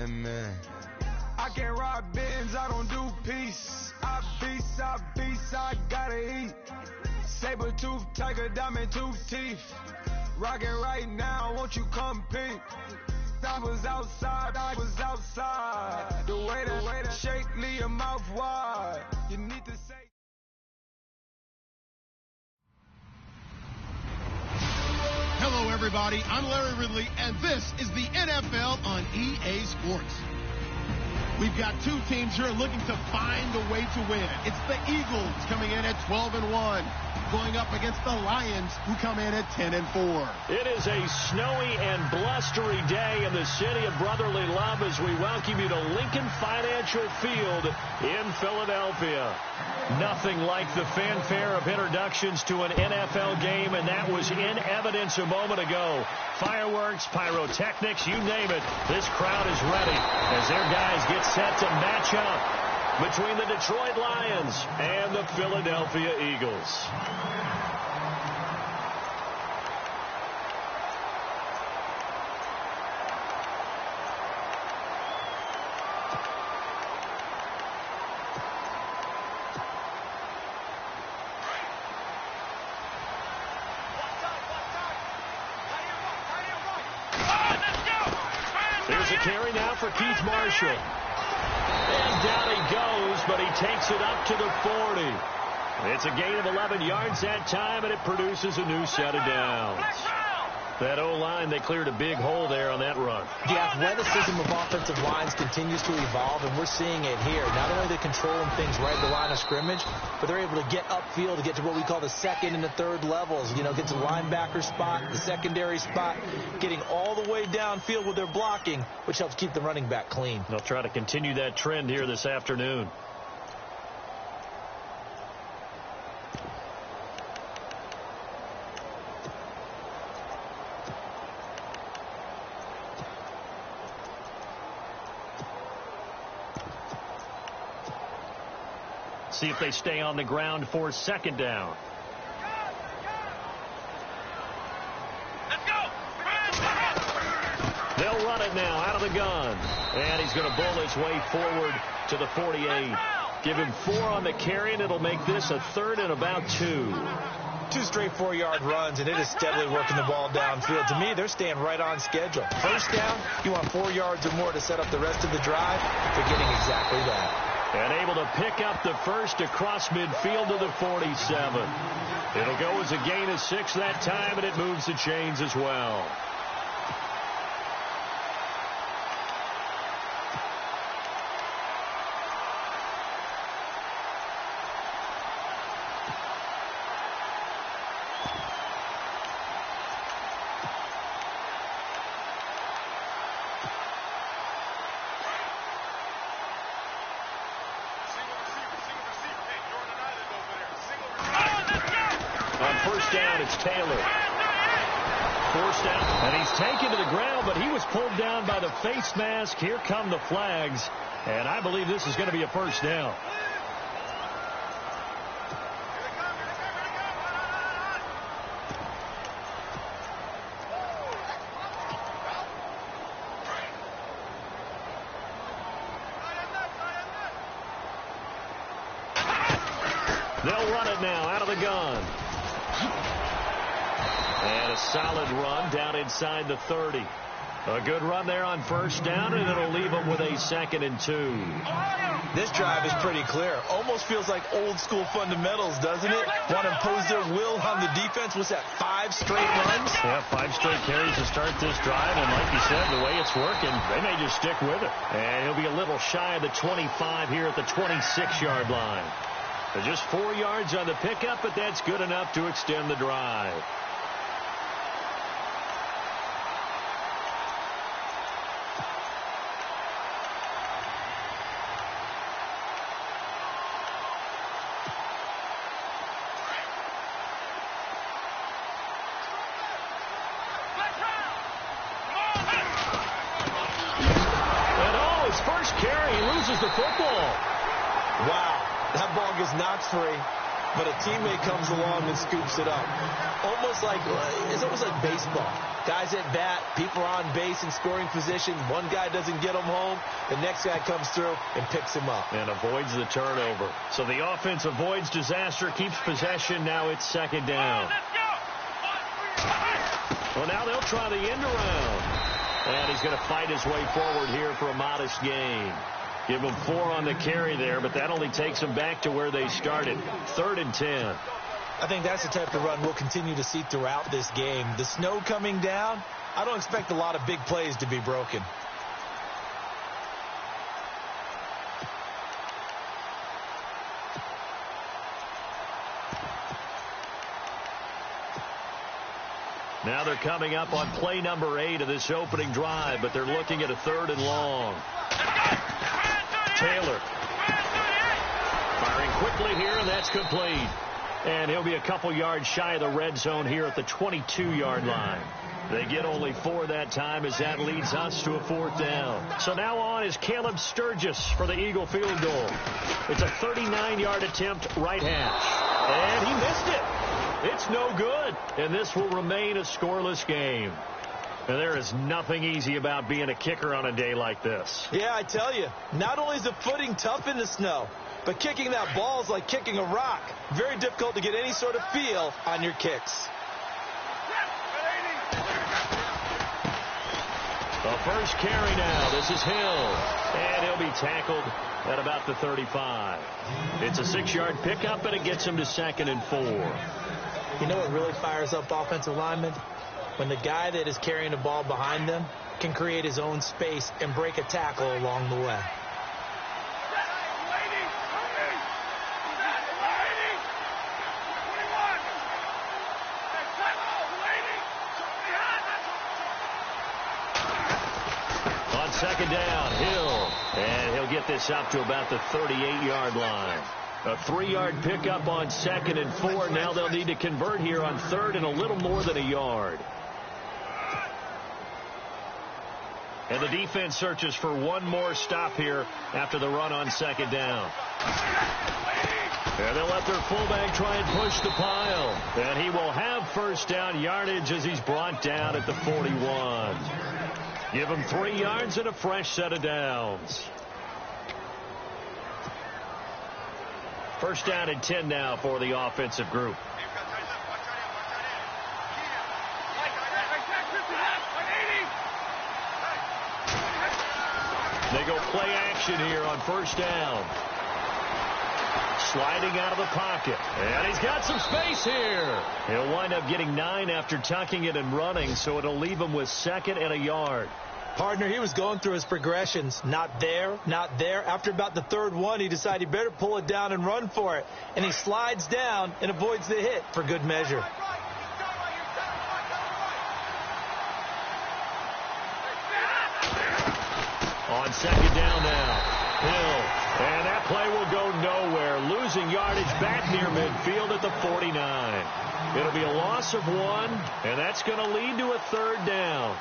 Amen. I can't ride Benz, I don't do peace. I beast, I gotta eat. Saber tooth, tiger, diamond tooth teeth. Rockin' right now, won't you come peep? I was outside. The way that shake, leave your mouth wide. You need to say. Hello, everybody. I'm Larry Ridley, and this is the NFL on EA Sports. We've got two teams here looking to find a way to win. It's the Eagles coming in at 12-1, going up against the Lions, who come in at 10-4. It is a snowy and blustery day in the city of brotherly love as we welcome you to Lincoln Financial Field in Philadelphia. Nothing like the fanfare of introductions to an NFL game, and that was in evidence a moment ago. Fireworks, pyrotechnics, you name it. This crowd is ready as their guys get set to match up between the Detroit Lions and the Philadelphia Eagles. There's a carry now for Keith Marshall. And down he goes, but he takes it up to the 40. It's a gain of 11 yards that time, and it produces a new set of downs. That O-line, they cleared a big hole there on that run. The athleticism of offensive lines continues to evolve, and we're seeing it here. Not only are they controlling things right at the line of scrimmage, but they're able to get upfield to get to what we call the second and the third levels. You know, get to the linebacker spot, the secondary spot, getting all the way downfield with their blocking, which helps keep the running back clean. They'll try to continue that trend here this afternoon. See if they stay on the ground for second down. Let's go. They'll run it now out of the gun. And he's going to bull his way forward to the 48. Give him 4 on the carry, and it'll make this a 3rd and about 2. 2 straight 4-yard runs, and it is steadily working the ball downfield. To me, they're staying right on schedule. First down, you want 4 yards or more to set up the rest of the drive. They're getting exactly that. And able to pick up the first across midfield to the 47. It'll go as a gain of 6 that time, and it moves the chains as well. It's Taylor. Forced out, and he's taken to the ground, but he was pulled down by the face mask. Here come the flags, and I believe this is going to be a first down. They'll run it now out of the gun. And a solid run down inside the 30. A good run there on first down, and it'll leave them with a 2nd and 2. This drive is pretty clear. Almost feels like old school fundamentals, doesn't it? Want to impose their will on the defense. What's that, 5 straight runs? Yeah, 5 straight carries to start this drive, and like you said, the way it's working, they may just stick with it. And he'll be a little shy of the 25 here at the 26-yard line. They're just 4 yards on the pickup, but that's good enough to extend the drive. The football. Wow, that ball gets knocked free. but a teammate comes along and scoops it up. It's almost like baseball. Guys at bat, people are on base in scoring position. One guy doesn't get him home. The next guy comes through and picks him up. And avoids the turnover. So the offense avoids disaster, keeps possession. Now it's second down. Well, now they'll try the end around. And he's going to fight his way forward here for a modest gain. Give him 4 on the carry there, but that only takes them back to where they started. 3rd and 10. I think that's the type of run we'll continue to see throughout this game. The snow coming down, I don't expect a lot of big plays to be broken. Now they're coming up on play number 8 of this opening drive, but they're looking at a 3rd and long. Taylor firing quickly here, and that's complete. And he'll be a couple yards shy of the red zone here at the 22-yard line. They get only 4 that time as that leads us to a 4th down. So now on is Caleb Sturgis for the Eagle field goal. It's a 39-yard attempt right hash. And he missed it. It's no good. And this will remain a scoreless game. And there is nothing easy about being a kicker on a day like this. Yeah, I tell you, not only is the footing tough in the snow, but kicking that ball is like kicking a rock. Very difficult to get any sort of feel on your kicks. The first carry now. This is Hill. And he'll be tackled at about the 35. It's a 6-yard pickup, and it gets him to 2nd and 4. You know what really fires up offensive linemen? When the guy that is carrying the ball behind them can create his own space and break a tackle along the way. On second down, Hill. And he'll get this up to about the 38-yard line. A 3-yard pickup on 2nd and 4. Now they'll need to convert here on 3rd and a little more than a yard. And the defense searches for one more stop here after the run on 2nd down. And they'll let their fullback try and push the pile. And he will have 1st down yardage as he's brought down at the 41. Give him 3 yards and a fresh set of downs. 1st down and 10 now for the offensive group. They go play action here on 1st down. Sliding out of the pocket. And he's got some space here. He'll wind up getting 9 after tucking it and running, so it'll leave him with 2nd and a yard. Partner, he was going through his progressions. Not there, not there. After about the 3rd one, he decided he better pull it down and run for it. And he slides down and avoids the hit for good measure. On 2nd down now, Hill. And that play will go nowhere. Losing yardage back near midfield at the 49. It'll be a loss of 1, and that's going to lead to a 3rd down.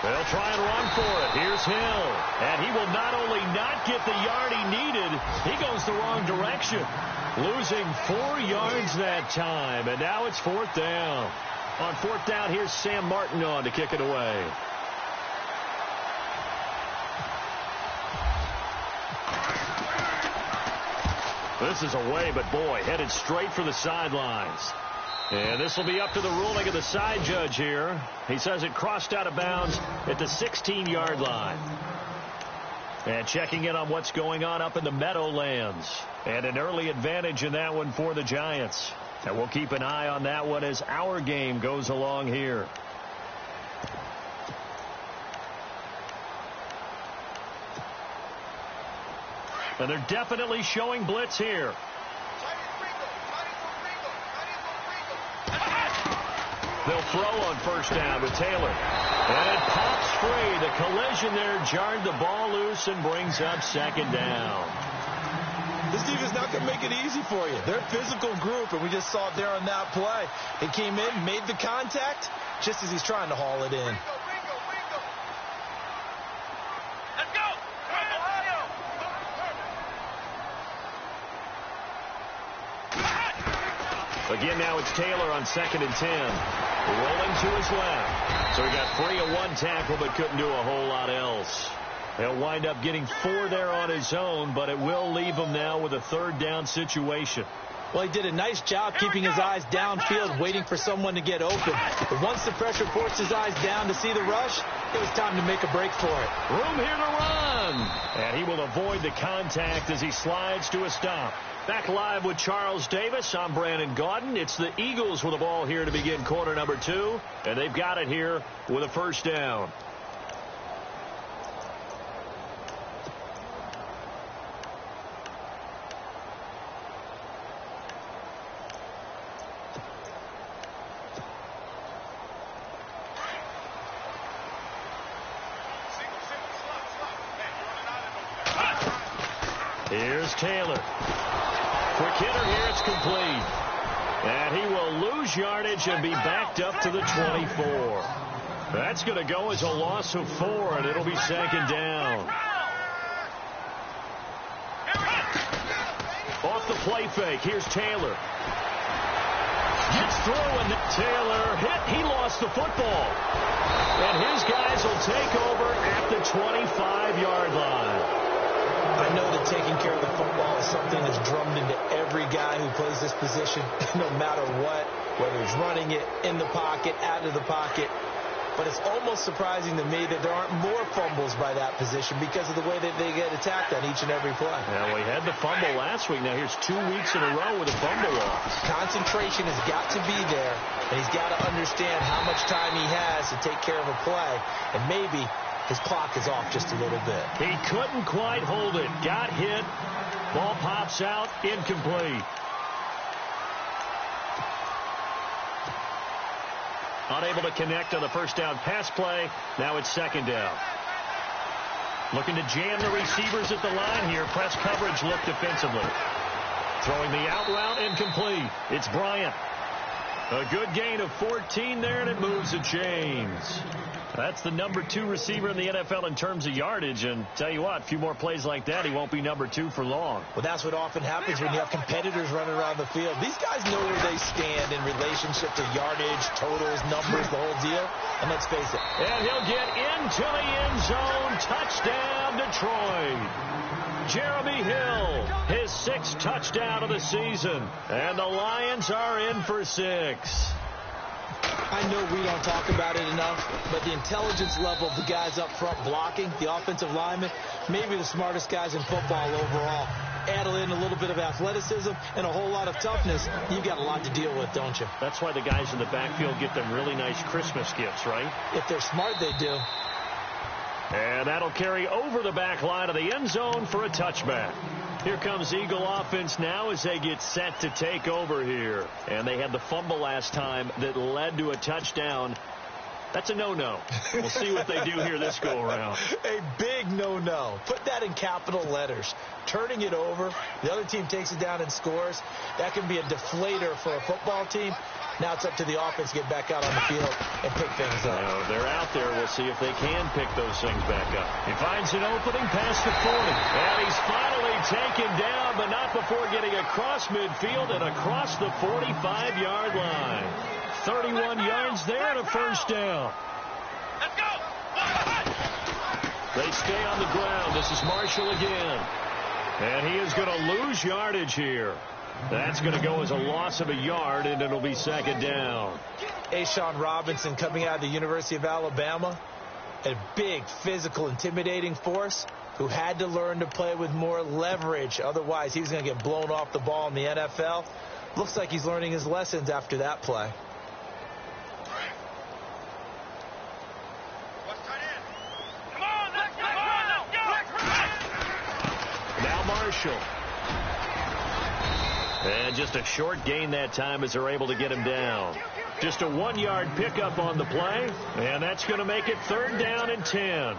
They'll try and run for it. Here's Hill. And he will not only not get the yard he needed, he goes the wrong direction. Losing 4 yards that time. And now it's 4th down. On 4th down, here's Sam Martin on to kick it away. This is away, but boy, headed straight for the sidelines. And this will be up to the ruling of the side judge here. He says it crossed out of bounds at the 16-yard line. And checking in on what's going on up in the Meadowlands. And an early advantage in that one for the Giants. And we'll keep an eye on that one as our game goes along here. And they're definitely showing blitz here. They'll throw on 1st down with Taylor. And it pops free. The collision there jarred the ball loose and brings up 2nd down. This defense not not going to make it easy for you. They're a physical group, and we just saw it there on that play. He came in, made the contact, just as he's trying to haul it in. Let's go! Again, now it's Taylor on 2nd and 10. Rolling to his left. So he got free of one tackle, but couldn't do a whole lot else. He'll wind up getting 4 there on his own, but it will leave him now with a 3rd down situation. Well, he did a nice job keeping his eyes downfield, waiting for someone to get open. But once the pressure forced his eyes down to see the rush, it was time to make a break for it. Room here to run. And he will avoid the contact as he slides to a stop. Back live with Charles Davis. I'm Brandon Gaudin. It's the Eagles with the ball here to begin quarter number 2. And they've got it here with a 1st down. Here's Taylor. Quick hitter here. It's complete. And he will lose yardage and be backed up to the 24. That's going to go as a loss of 4, and it'll be 2nd down. Off the play fake. Here's Taylor. Gets through, and Taylor hit. He lost the football. And his guys will take over at the 25-yard line. I know that taking care of the football is something that's drummed into every guy who plays this position, no matter what, whether he's running it, in the pocket, out of the pocket. But it's almost surprising to me that there aren't more fumbles by that position because of the way that they get attacked on each and every play. Well, we had the fumble last week. Now here's 2 weeks in a row with a fumble loss. Concentration has got to be there, and he's got to understand how much time he has to take care of a play, and maybe his clock is off just a little bit. He couldn't quite hold it. Got hit. Ball pops out. Incomplete. Unable to connect on the 1st down pass play. Now it's 2nd down. Looking to jam the receivers at the line here. Press coverage look defensively. Throwing the out route. Incomplete. It's Bryant. A good gain of 14 there, and it moves the chains. That's the number 2 receiver in the NFL in terms of yardage. And tell you what, a few more plays like that, he won't be number 2 for long. Well, that's what often happens when you have competitors running around the field. These guys know where they stand in relationship to yardage, totals, numbers, the whole deal. And let's face it. And he'll get into the end zone. Touchdown, Detroit. Jeremy Hill, his 6th touchdown of the season. And the Lions are in for 6. I know we don't talk about it enough, but the intelligence level of the guys up front blocking, the offensive linemen, maybe the smartest guys in football overall. Add in a little bit of athleticism and a whole lot of toughness, you've got a lot to deal with, don't you? That's why the guys in the backfield get them really nice Christmas gifts, right? If they're smart, they do. And that'll carry over the back line of the end zone for a touchback. Here comes Eagle offense now as they get set to take over here. And they had the fumble last time that led to a touchdown. That's a no-no. We'll see what they do here this go-around. A big no-no. Put that in capital letters. Turning it over, the other team takes it down and scores. That can be a deflator for a football team. Now it's up to the offense to get back out on the field and pick things up. They're out there. We'll see if they can pick those things back up. He finds an opening past the 40. And he's finally taken down, but not before getting across midfield and across the 45-yard line. 31 yards there and a 1st down. Let's go! They stay on the ground. This is Marshall again. And he is going to lose yardage here. That's going to go as a loss of a yard, and it'll be 2nd down. A'Shawn Robinson coming out of the University of Alabama. A big, physical, intimidating force who had to learn to play with more leverage. Otherwise, he was going to get blown off the ball in the NFL. Looks like he's learning his lessons after that play. Now Marshall. And just a short gain that time as they're able to get him down. Just a 1-yard pickup on the play, and that's going to make it 3rd down and 10.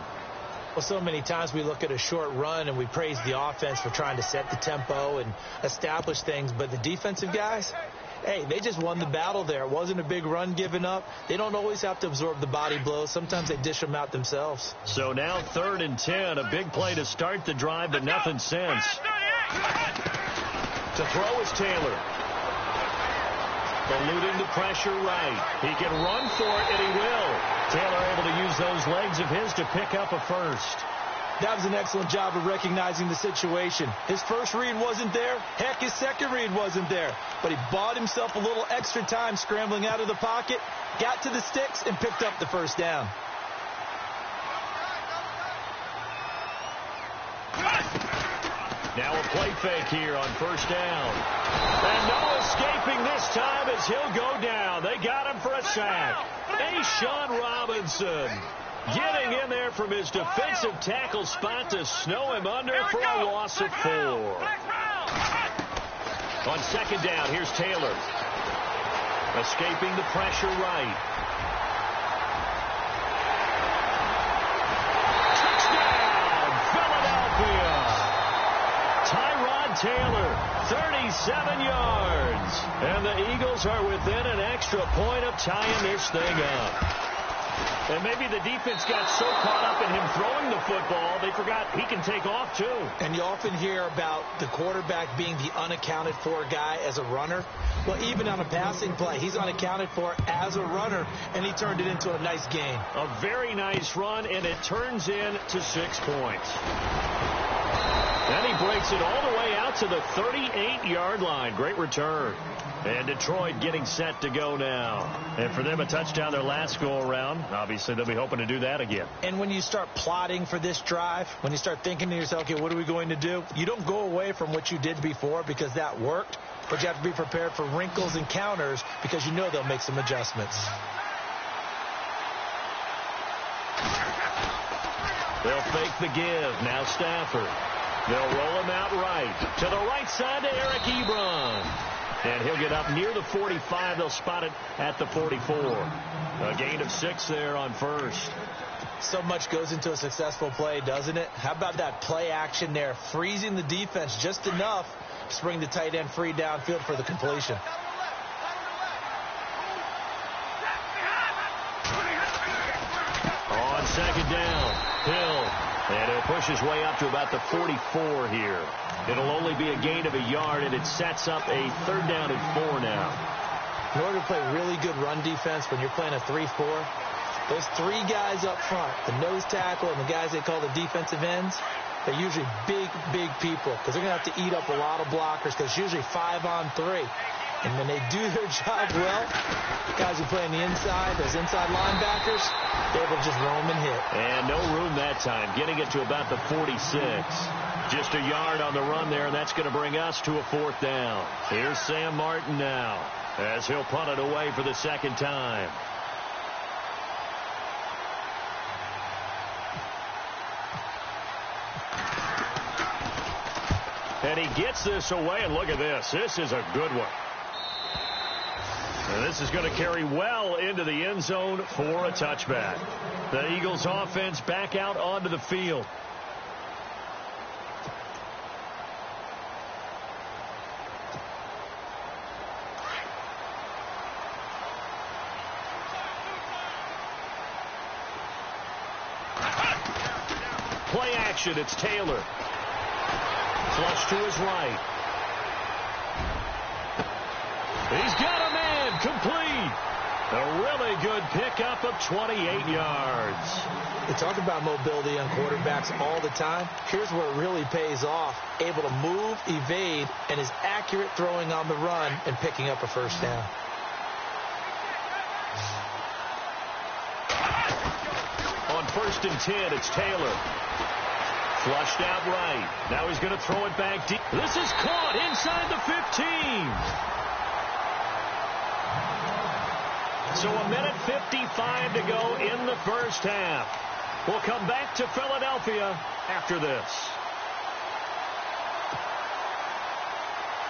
Well, so many times we look at a short run and we praise the offense for trying to set the tempo and establish things, but the defensive guys, hey, they just won the battle there. It wasn't a big run given up. They don't always have to absorb the body blows. Sometimes they dish them out themselves. So now 3rd and 10, a big play to start the drive, but nothing since. To throw is Taylor. Eluding the pressure right. He can run for it, and he will. Taylor able to use those legs of his to pick up a first. That was an excellent job of recognizing the situation. His first read wasn't there. Heck, his second read wasn't there. But he bought himself a little extra time scrambling out of the pocket, got to the sticks, and picked up the first down. Now a play fake here on 1st down. And no escaping this time as he'll go down. They got him for a sack. A'Shawn Robinson getting in there from his defensive tackle spot to snow him under for a loss of 4. On 2nd down, here's Taylor. Escaping the pressure right. Touchdown, Philadelphia. Tyrod Taylor, 37 yards. And the Eagles are within an extra point of tying this thing up. And maybe the defense got so caught up in him throwing the football, they forgot he can take off too. And you often hear about the quarterback being the unaccounted for guy as a runner. Well, even on a passing play, he's unaccounted for as a runner, and he turned it into a nice gain. A very nice run, and it turns into 6 points. And he breaks it all the way out to the 38-yard line. Great return. And Detroit getting set to go now. And for them, a touchdown their last go-around. Obviously, they'll be hoping to do that again. And when you start plotting for this drive, when you start thinking to yourself, okay, what are we going to do? You don't go away from what you did before because that worked, but you have to be prepared for wrinkles and counters because you know they'll make some adjustments. They'll fake the give. Now Stafford. They'll roll him out right. To the right side to Eric Ebron. And he'll get up near the 45. They'll spot it at the 44. A gain of 6 there on 1st. So much goes into a successful play, doesn't it? How about that play action there? Freezing the defense just enough to bring the tight end free downfield for the completion. On 2nd down, Hill. And he'll push his way up to about the 44 here. It'll only be a gain of a yard, and it sets up a 3rd down and 4 now. In order to play really good run defense when you're playing a 3-4, those 3 guys up front, the nose tackle and the guys they call the defensive ends, they're usually big, big people because they're going to have to eat up a lot of blockers because it's usually 5-on-3. And when they do their job well, guys who play on the inside, those inside linebackers, they're able to just roam and hit. And no room that time, getting it to about the 46. Just a yard on the run there, and that's going to bring us to a 4th down. Here's Sam Martin now as he'll punt it away for the 2nd time. And he gets this away, and look at this. This is a good one. And this is going to carry well into the end zone for a touchback. The Eagles offense back out onto the field. Play action, it's Taylor. Flush to his right. He's got a man, complete. A really good pickup of 28 yards. We talk about mobility on quarterbacks all the time. Here's where it really pays off. Able to move, evade, and is accurate throwing on the run and picking up a 1st down. On 1st and 10, it's Taylor. Flushed out right. Now he's going to throw it back deep. This is caught inside the 15. So a minute 55 to go in the 1st half. We'll come back to Philadelphia after this.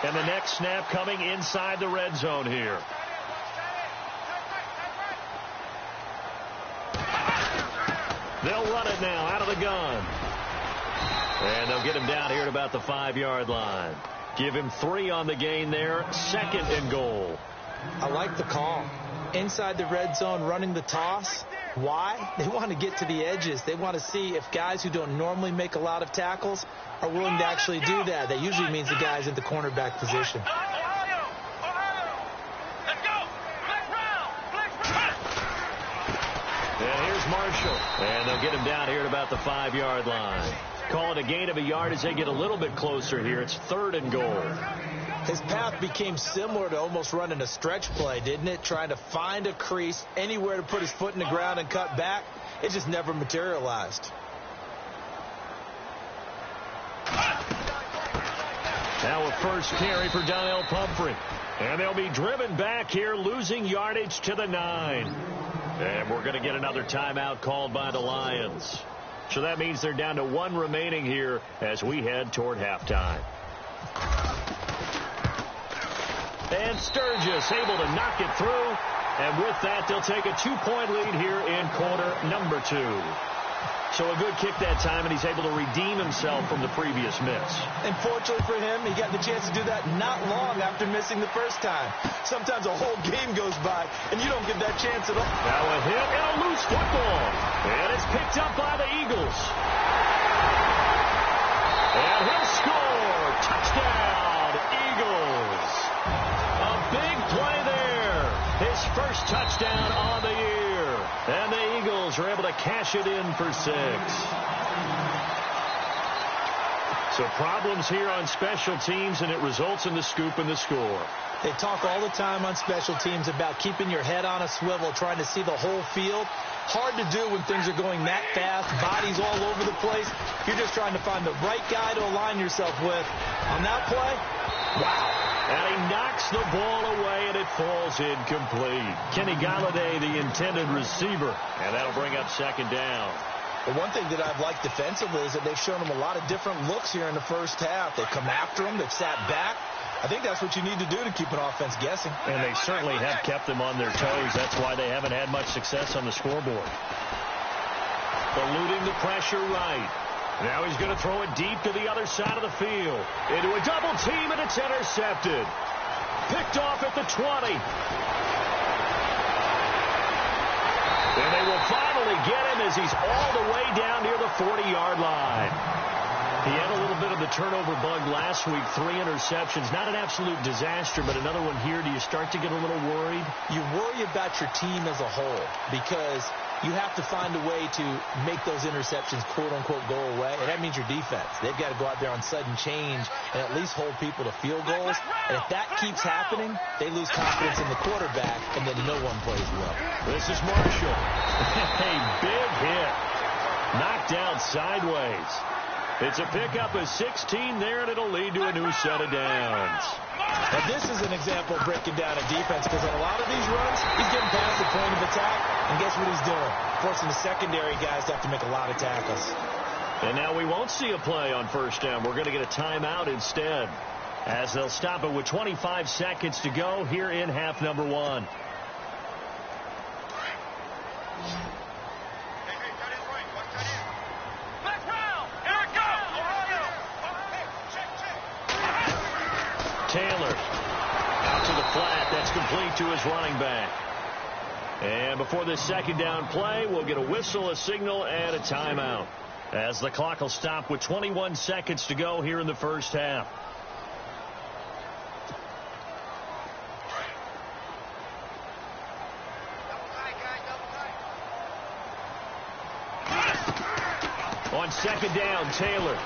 And the next snap coming inside the red zone here. They'll They'll run it now out of the gun. And they'll get him down here at about the 5-yard line. Give him 3 on the gain there. 2nd and goal. I like the call. Inside the red zone, running the toss. Why? They want to get to the edges. They want to see if guys who don't normally make a lot of tackles are willing to actually do that. That usually means the guy's at the cornerback position. And here's Marshall. And they'll get him down here at about the 5-yard line. Call it a gain of a yard as they get a little bit closer here. It's 3rd and goal. His path became similar to almost running a stretch play, didn't it? Trying to find a crease, anywhere to put his foot in the ground and cut back. It just never materialized. Now a first carry for Donnell Pumphrey. And they'll be driven back here, losing yardage to the 9. And we're going to get another timeout called by the Lions. So that means they're down to 1 remaining here as we head toward halftime. And Sturgis able to knock it through. And with that, they'll take a 2-point lead here in quarter number 2. So a good kick that time, and he's able to redeem himself from the previous miss. And fortunately for him, he got the chance to do that not long after missing the first time. Sometimes a whole game goes by, and you don't get that chance at all. Now a hit and a loose football. And it's picked up by the Eagles. And he'll score. Touchdown, Eagles. A big play there. His first touchdown on the year. And the Eagles are able to cash it in for 6. So problems here on special teams, and it results in the scoop and the score. They talk all the time on special teams about keeping your head on a swivel, trying to see the whole field. Hard to do when things are going that fast, bodies all over the place. You're just trying to find the right guy to align yourself with. On that play, wow. And he knocks the ball away, and it falls incomplete. Kenny Galladay, the intended receiver. And that'll bring up 2nd down. But one thing that I've liked defensively is that they've shown him a lot of different looks here in the first half. They've come after him. They've sat back. I think that's what you need to do to keep an offense guessing. And they certainly have kept them on their toes. That's why they haven't had much success on the scoreboard. Eluding the pressure right. Now he's going to throw it deep to the other side of the field. Into a double team, and it's intercepted. Picked off at the 20. And they will finally get him as he's all the way down near the 40-yard line. He had a little bit of the turnover bug last week, 3 interceptions. Not an absolute disaster, but another one here. Do you start to get a little worried? You worry about your team as a whole because you have to find a way to make those interceptions, quote-unquote, go away. And that means your defense. They've got to go out there on sudden change and at least hold people to field goals. And if that keeps happening, they lose confidence in the quarterback, and then no one plays well. This is Marshall. A big hit. Knocked down sideways. It's a pickup of 16 there, and it'll lead to a new set of downs. Now, this is an example of breaking down a defense because on a lot of these runs, he's getting past the point of attack, and guess what he's doing? Forcing the secondary guys to have to make a lot of tackles. And now we won't see a play on 1st down. We're going to get a timeout instead, as they'll stop it with 25 seconds to go here in half number 1. Taylor out to the flat. That's complete to his running back. And before this 2nd down play, we'll get a whistle, a signal, and a timeout, as the clock will stop with 21 seconds to go here in the first half. On 2nd down, Taylor.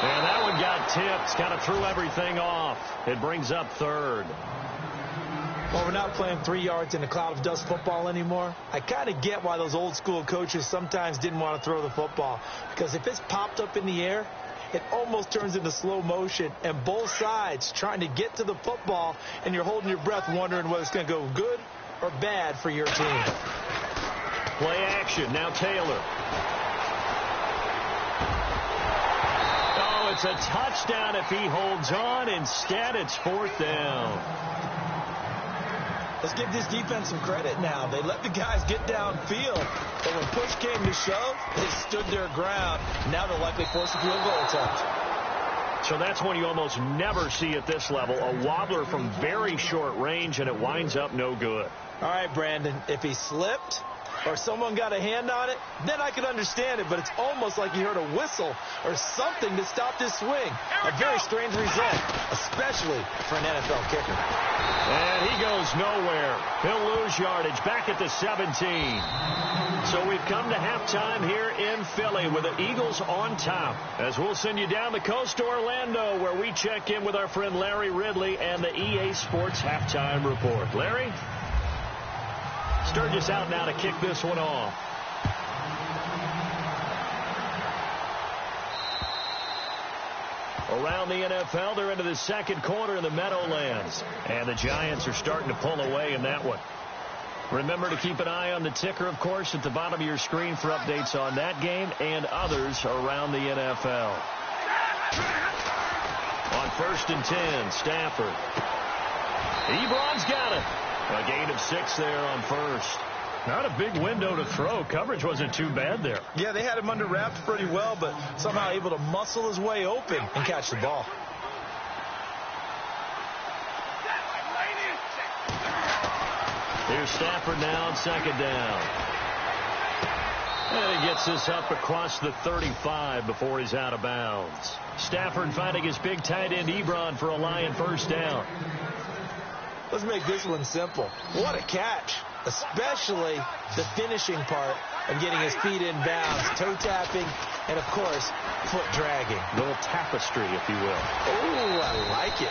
And that one got tipped. Kind of threw everything off. It brings up 3rd. Well, we're not playing 3 yards in a cloud of dust football anymore. I kind of get why those old school coaches sometimes didn't want to throw the football. Because if it's popped up in the air, it almost turns into slow motion. And both sides trying to get to the football, and you're holding your breath wondering whether it's going to go good or bad for your team. Play action. Now Taylor. It's a touchdown if he holds on. Instead, it's 4th down. Let's give this defense some credit now. They let the guys get downfield, but when push came to shove, they stood their ground. Now they'll likely force a field goal attempt. So that's one you almost never see at this level. A wobbler from very short range, and it winds up no good. All right, Brandon, if he slipped or someone got a hand on it, then I could understand it, but it's almost like you heard a whistle or something to stop this swing. A very strange result, especially for an NFL kicker. And he goes nowhere. He'll lose yardage back at the 17. So we've come to halftime here in Philly with the Eagles on top. As we'll send you down the coast to Orlando, where we check in with our friend Larry Ridley and the EA Sports Halftime Report. Larry? Sturgis out now to kick this one off. Around the NFL, they're into the second quarter in the Meadowlands. And the Giants are starting to pull away in that one. Remember to keep an eye on the ticker, of course, at the bottom of your screen for updates on that game and others around the NFL. On 1st and 10, Stafford. Ebron's got it. A gain of 6 there on first. Not a big window to throw. Coverage wasn't too bad there. Yeah, they had him under wraps pretty well, but somehow able to muscle his way open and catch the ball. Here's Stafford now on 2nd down. And he gets this up across the 35 before he's out of bounds. Stafford finding his big tight end Ebron for a Lion first down. Let's make this one simple. What a catch, especially the finishing part of getting his feet in bounds, toe tapping, and, of course, foot dragging. Little tapestry, if you will. Oh, I like it.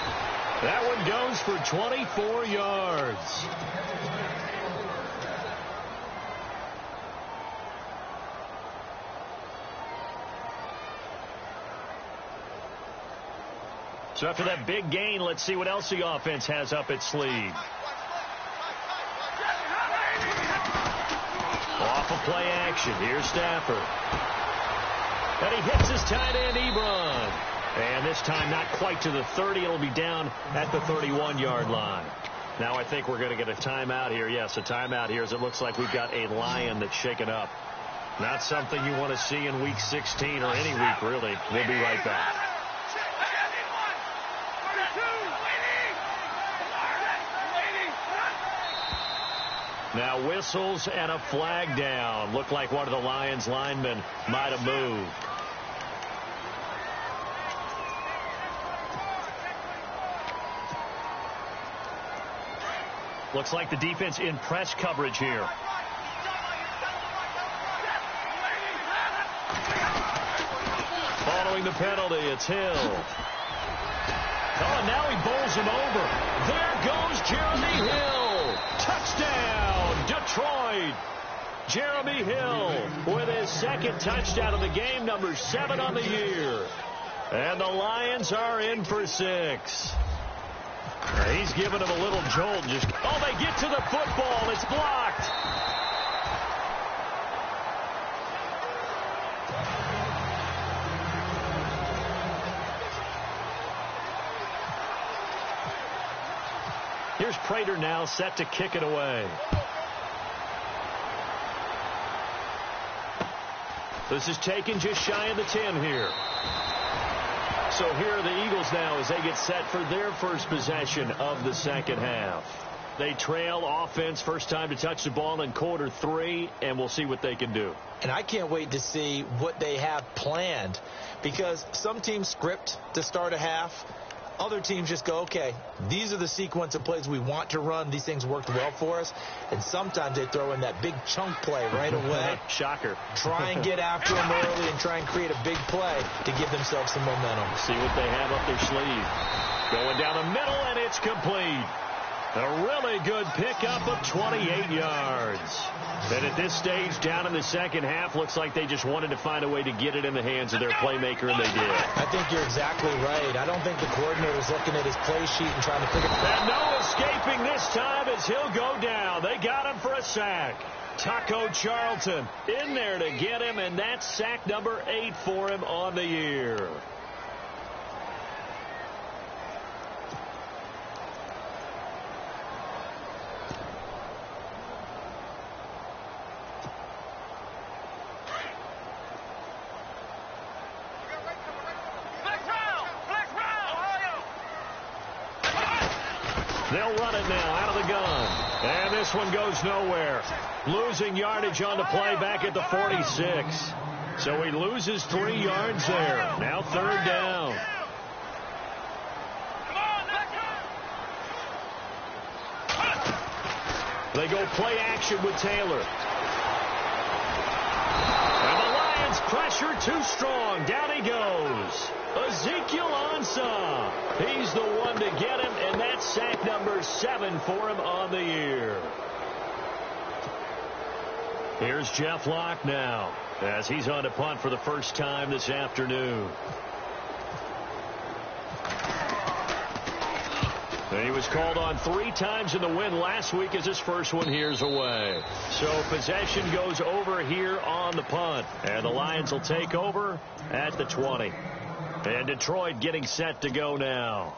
That one goes for 24 yards. So after that big gain, let's see what else the offense has up its sleeve. Off of play action. Here's Stafford. And he hits his tight end, Ebron. And this time not quite to the 30. It'll be down at the 31-yard line. Now I think we're going to get a timeout here. Yes, a timeout here as it looks like we've got a Lion that's shaken up. Not something you want to see in Week 16 or any week, really. We'll be right back. Now whistles and a flag down. Looked like one of the Lions linemen might have moved. Looks like the defense in press coverage here. Following the penalty, it's Hill. Oh, and now he bowls him over. There goes Jeremy Hill. Touchdown, Detroit. Jeremy Hill with his second touchdown of the game, number 7 on the year. And the Lions are in for 6. He's giving him a little jolt. They get to the football. It's blocked. Here's Prater now set to kick it away. This is taken just shy of the 10 here. So here are the Eagles now as they get set for their first possession of the second half. They trail offense, first time to touch the ball in quarter 3, and we'll see what they can do. And I can't wait to see what they have planned, because some teams script to start a half. Other teams just go, okay, these are the sequence of plays we want to run. These things worked well for us. And sometimes they throw in that big chunk play right away. Shocker. Try and get after them early and try and create a big play to give themselves some momentum. See what they have up their sleeve. Going down the middle, and it's complete. A really good pickup of 28 yards. And at this stage, down in the second half, looks like they just wanted to find a way to get it in the hands of their playmaker, and they did. I think you're exactly right. I don't think the coordinator's looking at his play sheet and trying to figure it out. And no escaping this time as he'll go down. They got him for a sack. Taco Charlton in there to get him, and that's sack number 8 for him on the year. They'll run it now out of the gun. And this one goes nowhere. Losing yardage on the play back at the 46. So he loses 3 yards there. Now 3rd down. They go play action with Taylor. And the Lions pressure too strong. Down he goes. Ezekiel Ansah. He's the one to get him, and that's sack number 7 for him on the year. Here's Jeff Locke now as he's on to punt for the first time this afternoon. He was called on 3 times in the win last week as his first one here's away. So possession goes over here on the punt. And the Lions will take over at the 20. And Detroit getting set to go now.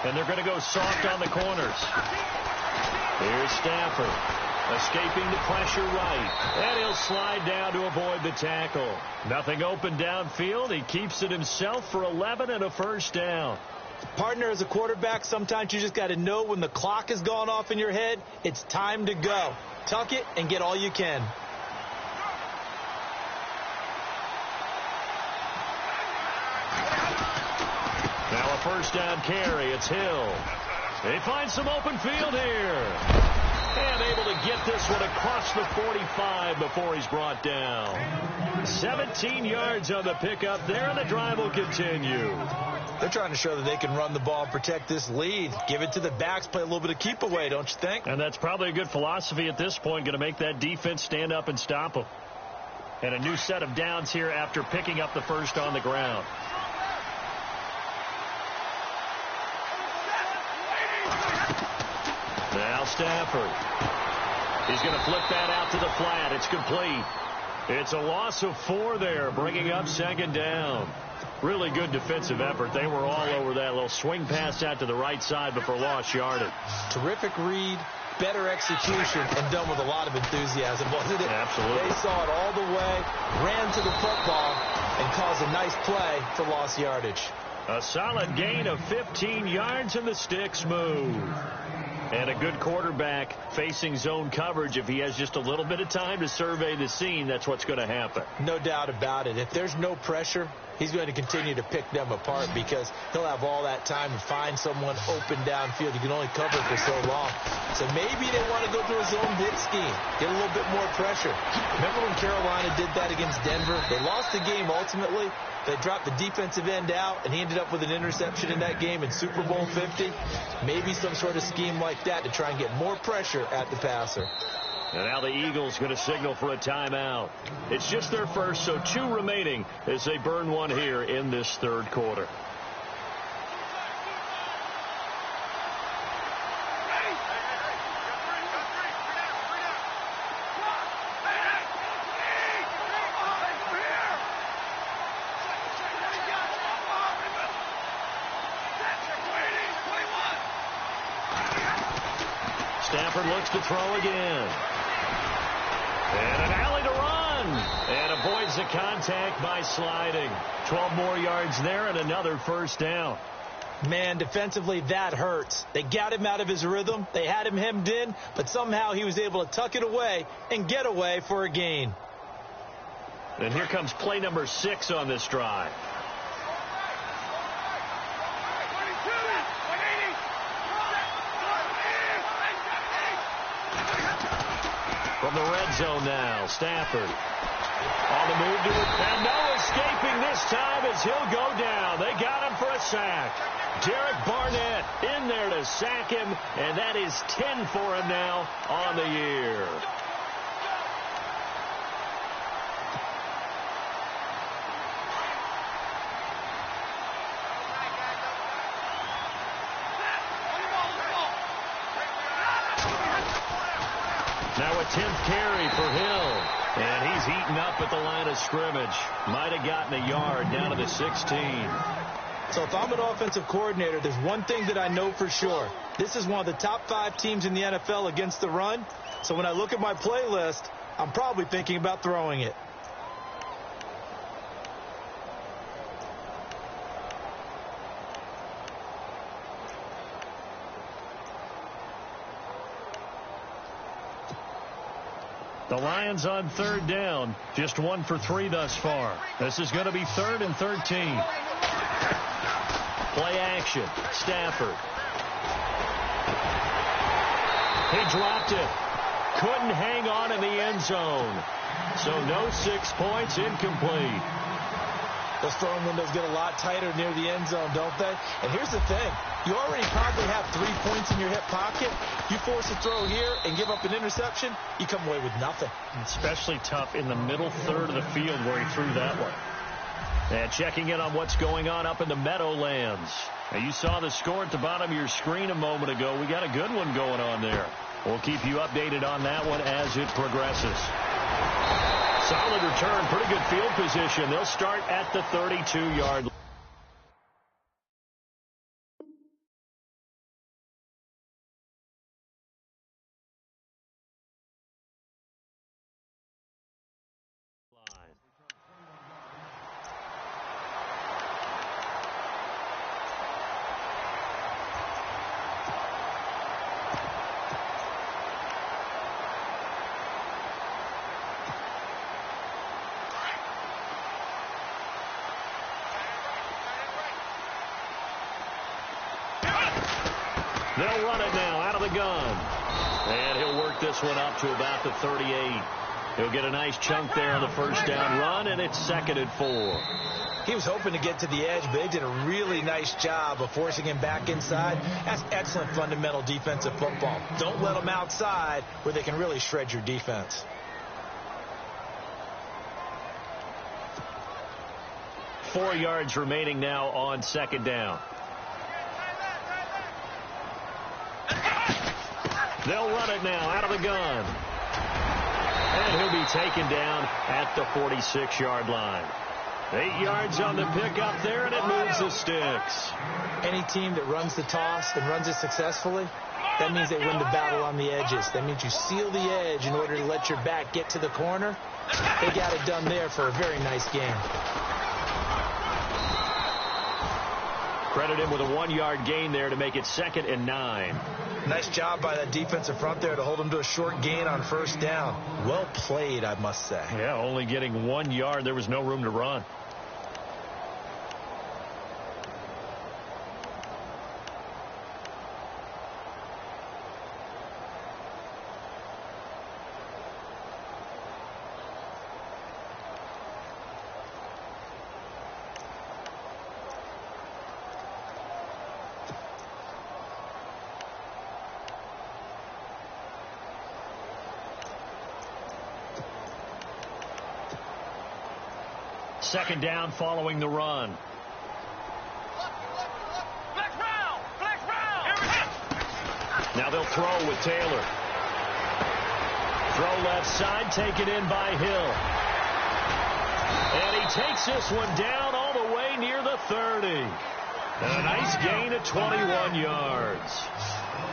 And they're going to go soft on the corners. Here's Stafford. Escaping the pressure right. And he'll slide down to avoid the tackle. Nothing open downfield. He keeps it himself for 11 and a first down. Partner, as a quarterback, sometimes you just got to know when the clock has gone off in your head, it's time to go. Tuck it and get all you can. Now a first down carry. It's Hill. They find some open field here. And able to get this one across the 45 before he's brought down. 17 yards on the pickup there, and the drive will continue. They're trying to show that they can run the ball and protect this lead. Give it to the backs, play a little bit of keep away, don't you think? And that's probably a good philosophy at this point, going to make that defense stand up and stop them. And a new set of downs here after picking up the first on the ground. Now Stafford. He's going to flip that out to the flat. It's complete. It's a loss of 4 there, bringing up 2nd down. Really good defensive effort. They were all over that little swing pass out to the right side before lost yardage. Terrific read, better execution, and done with a lot of enthusiasm, wasn't it? Absolutely. They saw it all the way, ran to the football, and caused a nice play for lost yardage. A solid gain of 15 yards, and the sticks move. And a good quarterback facing zone coverage. If he has just a little bit of time to survey the scene, that's what's going to happen. No doubt about it. If there's no pressure, he's going to continue to pick them apart because he'll have all that time to find someone open downfield. You can only cover for so long. So maybe they want to go to a zone blitz scheme, get a little bit more pressure. Remember when Carolina did that against Denver? They lost the game ultimately. They dropped the defensive end out, and he ended up with an interception in that game in Super Bowl 50. Maybe some sort of scheme like that to try and get more pressure at the passer. And now the Eagles going to signal for a timeout. It's just their first, so 2 remaining as they burn one here in this 3rd quarter. Stafford looks to throw again. And an alley to run. And avoids the contact by sliding. 12 more yards there and another first down. Man, defensively, that hurts. They got him out of his rhythm. They had him hemmed in, but somehow he was able to tuck it away and get away for a gain. And here comes play number 6 on this drive. From the red zone now, Stafford on the move to it. And no escaping this time as he'll go down. They got him for a sack. Derek Barnett in there to sack him, and that is 10 for him now on the year. Now a 10th carry for Hill. And he's eaten up at the line of scrimmage. Might have gotten a yard down to the 16. So if I'm an offensive coordinator, there's one thing that I know for sure. This is one of the top 5 teams in the NFL against the run. So when I look at my playlist, I'm probably thinking about throwing it. The Lions on 3rd down. Just 1 for 3 thus far. This is going to be 3rd and 13. Play action. Stafford. He dropped it. Couldn't hang on in the end zone. So no 6 points, incomplete. Those throwing windows get a lot tighter near the end zone, don't they? And here's the thing. You already probably have 3 points in your hip pocket. You force a throw here and give up an interception, you come away with nothing. Especially tough in the middle third of the field where he threw that one. And checking in on what's going on up in the Meadowlands. Now, you saw the score at the bottom of your screen a moment ago. We got a good one going on there. We'll keep you updated on that one as it progresses. Solid return, pretty good field position. They'll start at the 32-yard line. They'll run it now out of the gun. And he'll work this one up to about the 38. He'll get a nice chunk there on the first down run, and it's 2nd and 4. He was hoping to get to the edge, but they did a really nice job of forcing him back inside. That's excellent fundamental defensive football. Don't let them outside where they can really shred your defense. Four yards remaining now on 2nd down. They'll run it now out of the gun. And he'll be taken down at the 46-yard line. 8 yards on the pickup there, and it moves the sticks. Any team that runs the toss and runs it successfully, that means they win the battle on the edges. That means you seal the edge in order to let your back get to the corner. They got it done there for a very nice game. Credit him with a 1-yard gain there to make it 2nd and 9. Nice job by that defensive front there to hold him to a short gain on first down. Well played, I must say. Yeah, only getting 1 yard. There was no room to run. Second down following the run. Now they'll throw with Taylor. Throw left side, taken in by Hill. And he takes this one down all the way near the 30. And a nice gain of 21 yards.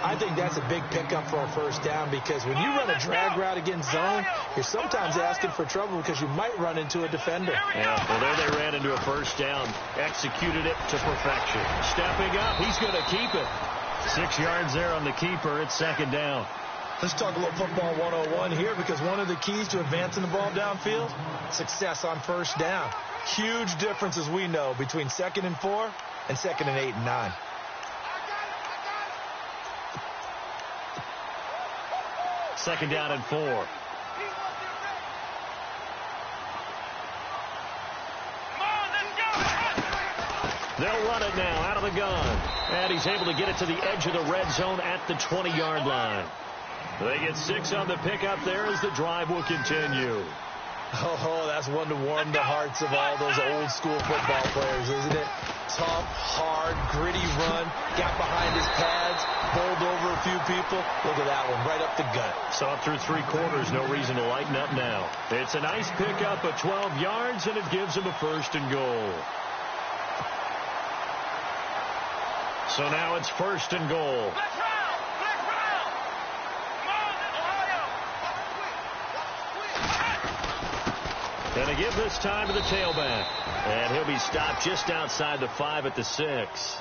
I think that's a big pickup for a first down, because when you run a drag route against zone, you're sometimes asking for trouble because you might run into a defender. Yeah, well, there they ran into a first down. Executed it to perfection. Stepping up, he's going to keep it. 6 yards there on the keeper. It's 2nd down. Let's talk a little football 101 here, because one of the keys to advancing the ball downfield, success on first down. Huge difference, as we know, between 2nd and 4 and 2nd and 8 and 9. Second down and 4. They'll run it now out of the gun. And he's able to get it to the edge of the red zone at the 20-yard line. They get 6 on the pickup there as the drive will continue. Oh, that's one to warm the hearts of all those old school football players, isn't it? Tough, hard, gritty run. Got behind his pads, bowled over a few people. Look at that one, right up the gut. Saw it through 3 quarters. No reason to lighten up now. It's a nice pickup of 12 yards, and it gives him a 1st and goal. So now it's 1st and goal. And they give this time to the tailback. And he'll be stopped just outside the 5 at the 6.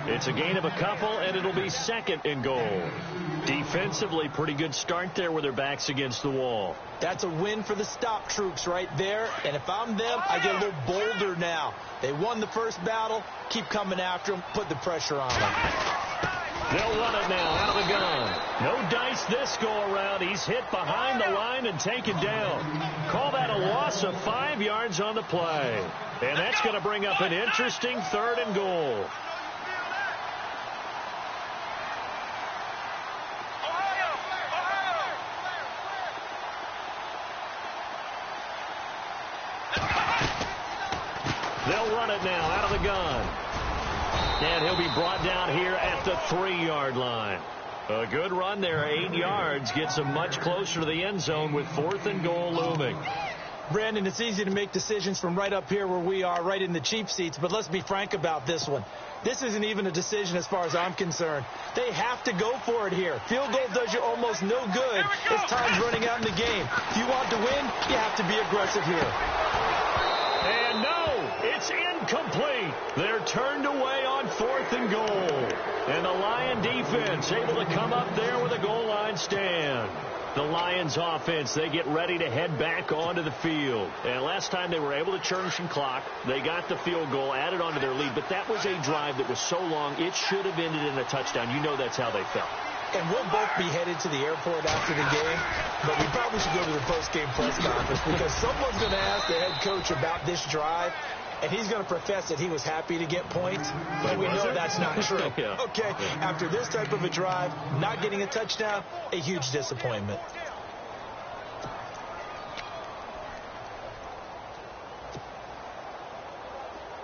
It's a gain of a couple, and it'll be 2nd and goal. Defensively, pretty good start there with their backs against the wall. That's a win for the stop troops right there. And if I'm them, I get a little bolder now. They won the first battle. Keep coming after them. Put the pressure on them. They'll run it now out of the gun. No dice this go-around. He's hit behind the line and taken down. Call that a loss of 5 yards on the play. And that's going to bring up an interesting 3rd and goal. They'll run it now out of the gun. And he'll be brought down here at the 3-yard line. A good run there, 8 yards, gets him much closer to the end zone with 4th and goal looming. Brandon, it's easy to make decisions from right up here where we are, right in the cheap seats, but let's be frank about this one. This isn't even a decision as far as I'm concerned. They have to go for it here. Field goal does you almost no good as time's running out in the game. If you want to win, you have to be aggressive here. And no, it's incomplete. They're turned away on 4th and goal. And the Lion defense able to come up there with a goal line stand. The Lions offense, they get ready to head back onto the field. And last time they were able to churn some clock. They got the field goal, added onto their lead. But that was a drive that was so long, it should have ended in a touchdown. You know that's how they felt. And we'll both be headed to the airport after the game, but we probably should go to the post-game press conference because someone's going to ask the head coach about this drive, and he's going to profess that he was happy to get points, but we know that's not true. Yeah. Okay, after this type of a drive, not getting a touchdown, a huge disappointment.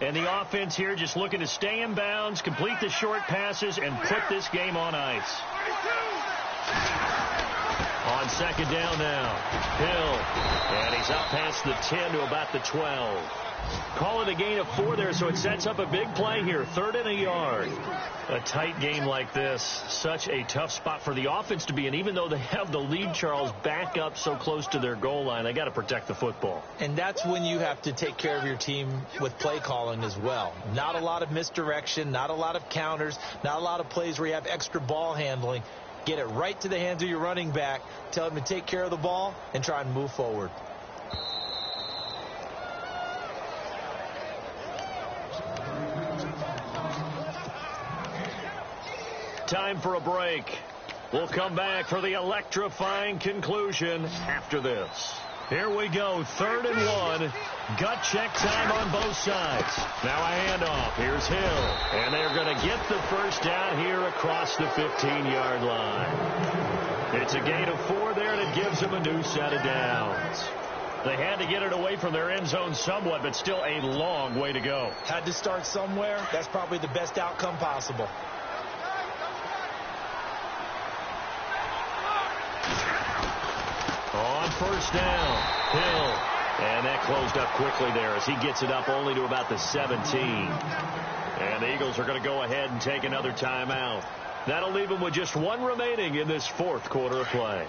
And the offense here just looking to stay in bounds, complete the short passes, and put this game on ice. On 2nd down now, Hill. And he's up past the 10 to about the 12. Call it a gain of 4 there, so it sets up a big play here. 3rd and a yard. A tight game like this, such a tough spot for the offense to be in. Even though they have the lead, Charles, back up so close to their goal line, they got to protect the football. And that's when you have to take care of your team with play calling as well. Not a lot of misdirection, not a lot of counters, not a lot of plays where you have extra ball handling. Get it right to the hands of your running back, tell him to take care of the ball, and try and move forward. Time for a break. We'll come back for the electrifying conclusion after this. Here we go, 3rd and 1. Gut check time on both sides. Now a handoff. Here's Hill. And they're going to get the first down here across the 15-yard line. It's a gain of 4 there, and it gives them a new set of downs. They had to get it away from their end zone somewhat, but still a long way to go. Had to start somewhere. That's probably the best outcome possible. On 1st down, Hill. And that closed up quickly there as he gets it up only to about the 17. And the Eagles are going to go ahead and take another timeout. That'll leave them with just 1 remaining in this 4th quarter of play.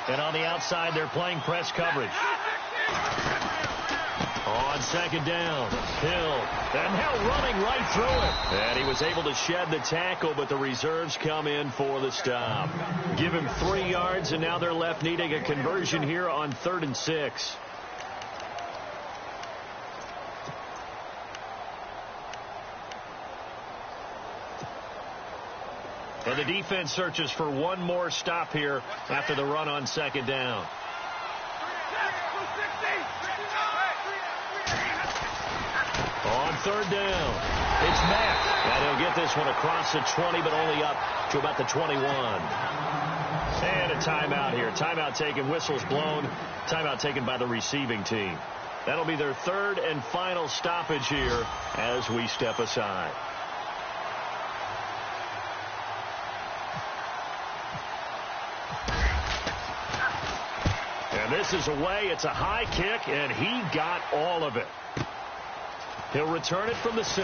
And on the outside, they're playing press coverage. On 2nd down, Hill. And Hill running right through it. And he was able to shed the tackle, but the reserves come in for the stop. Give him 3 yards, and now they're left needing a conversion here on 3rd and 6. And the defense searches for 1 more stop here after the run on 2nd down. On 3rd down, it's Mack. And he'll get this one across the 20, but only up to about the 21. And a timeout here. Timeout taken, whistles blown. Timeout taken by the receiving team. That'll be their 3rd and final stoppage here as we step aside. And this is away. It's a high kick, and he got all of it. He'll return it from the 6.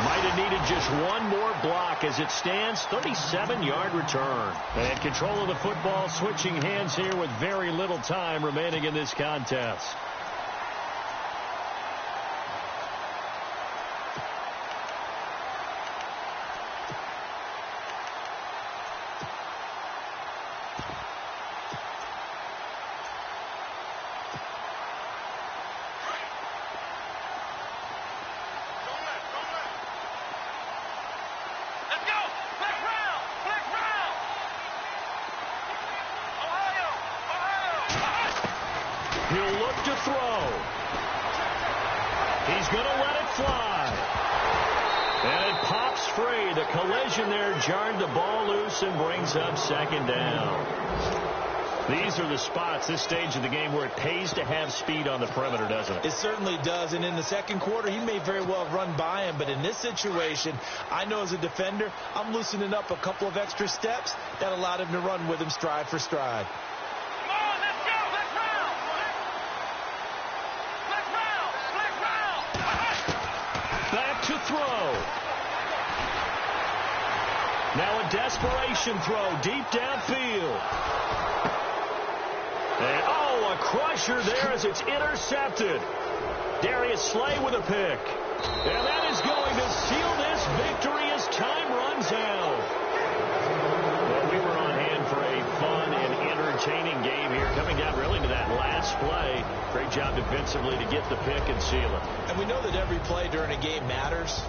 Might have needed just one more block. As it stands, 37-yard return. And control of the football switching hands here with very little time remaining in this contest. He'll look to throw. He's going to let it fly. And it pops free. The collision there jarred the ball loose and brings up second down. These are the spots, this stage of the game, where it pays to have speed on the perimeter, doesn't it? It certainly does. And in the second quarter, he may very well run by him. But in this situation, I know as a defender, I'm loosening up a couple of extra steps that allowed him to run with him stride for stride. To throw. Now a desperation throw deep downfield. And a crusher there as it's intercepted. Darius Slay with a pick. And that is going to seal this victory as time runs out. Well, we were on hand for a fun and entertaining game here, coming down really to that last play. Great job defensively to get the pick and seal it. And we know that every play during a game matters.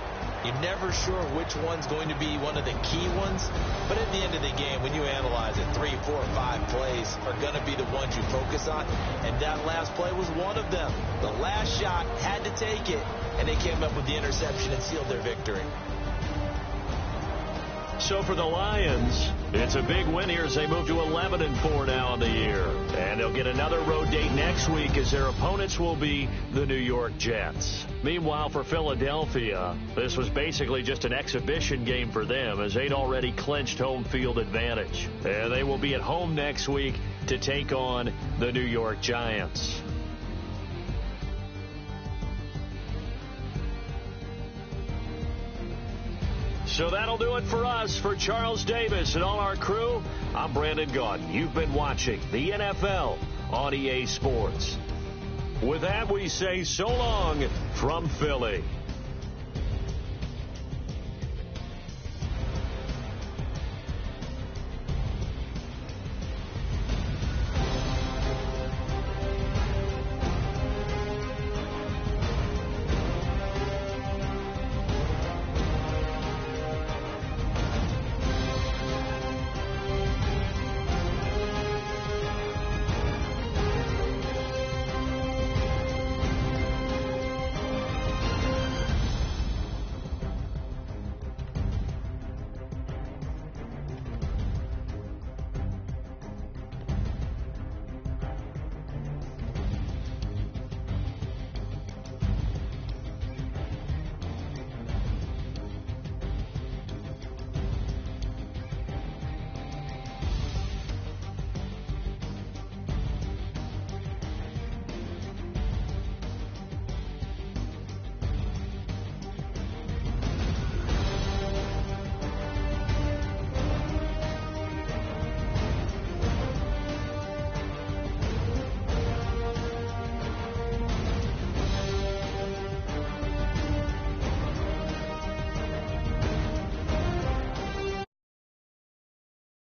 You're never sure which one's going to be one of the key ones. But at the end of the game, when you analyze it, 3, 4, 5 plays are going to be the ones you focus on. And that last play was one of them. The last shot had to take it, and they came up with the interception and sealed their victory. So for the Lions, it's a big win here as they move to 11-4 now on the year. And they'll get another road date next week as their opponents will be the New York Jets. Meanwhile, for Philadelphia, this was basically just an exhibition game for them as they'd already clinched home field advantage. And they will be at home next week to take on the New York Giants. So that'll do it for us. For Charles Davis and all our crew, I'm Brandon Gaudin. You've been watching the NFL on EA Sports. With that, we say so long from Philly.